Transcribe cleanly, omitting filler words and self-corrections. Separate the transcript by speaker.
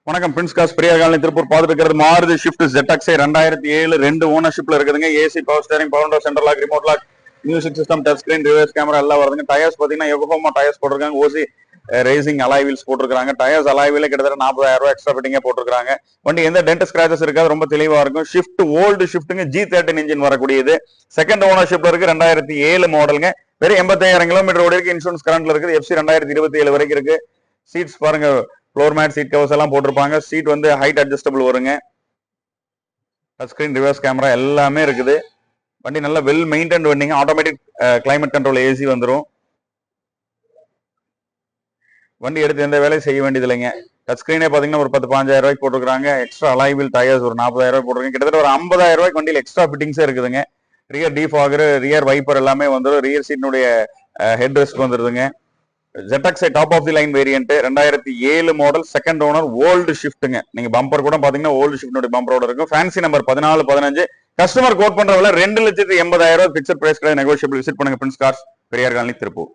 Speaker 1: வணக்கம் Prince cars Periyar colony Tiruppur பார்த்துட்டு இருக்கிறது மாருதி ஷிஃப்ட் ZX 2007 2 ஓனர்ஷிப்ல இருக்குதுங்க. AC, power steering, power window, central lock, remote lock, music system, touch screen, reverse camera எல்லாம் வருதுங்க. டயர்ஸ் பாத்தீங்கன்னா யோகோமா டயர்ஸ் போட்டிருக்காங்க. ஓசி ரேசிங் அலாய் வீல்ஸ் போட்டிருக்காங்க. டயர்ஸ் அலாய் வீல் கிட்டத்தட்ட 40,000 ரூபாய் எக்ஸ்ட்ரா ஃபிட்டிங்க போட்டிருக்காங்க. வண்டி எந்த டென்ட் ஸ்கிராச்சஸ் இருக்காது, ரொம்ப தெளிவா இருக்கும். ஷிஃப்ட் ஓல்டு ஷிஃப்ட்டுங்க, G13 இன்ஜின் வரக்கூடியது. செகண்ட் ஓனர்ஷிப்ல இருக்கு, 2007 மாடலுங்க. வெறும் 85,000 கிலோமீட்டர் ஓடி இருக்கு. இன்சூரன்ஸ் கரண்ட்ல இருக்குது. FC 2027 வரைக்கும் இருக்கு. சீட்ஸ் பாருங்க, ஃப்ளோர் மேட், சீட் கவர்ஸ் எல்லாம் போட்டிருப்பாங்க. சீட் வந்து ஹைட் அட்ஜஸ்டபிள் வருங்க. டச் ஸ்கிரீன், ரிவர்ஸ் கேமரா எல்லாமே இருக்குது. வண்டி நல்ல வெல் மெயின்டைன் வண்டிங்க. ஆட்டோமேட்டிக் கிளைமேட் கண்ட்ரோல் ஏசி வந்துடும். வண்டி எடுத்து எந்த வேலையும் செய்ய வேண்டியது இல்லைங்க. டச் ஸ்கிரீனே பாத்தீங்கன்னா ஒரு 10-15,000 ரூபாய்க்கு போட்டுருக்காங்க. எக்ஸ்ட்ரா அலாய் வீல் டயர்ஸ் ஒரு 40,000 ரூபாய் போட்டிருக்காங்க. கிட்டத்தட்ட ஒரு 50,000 ரூபாய்க்கு வண்டியில் எக்ஸ்ட்ரா ஃபிட்டிங்ஸே இருக்குதுங்க. ரியர் டீஃபாகர், ரியர் வைப்பர் எல்லாமே வந்துடும். ரியர் சீட்னுடைய ஹெட் ரெஸ்ட் வந்துருதுங்க. ZX top of the line variant, 2007 model, second owner, old ஷிஃப்ட்டுங்க. நீங்க பம்பர் கூட பாத்தீங்கன்னா ஓல்டு ஷிஃப்ட் பம்பரோட இருக்கும். Fancy number 1415. கஸ்டமர் கோட் பண்ற விலை 2,80,000 பிக்சட் பிரைஸ். நெகோஷியபிள். விசிட் பண்ணுங்க Prince cars, Periyar colony, Tiruppur.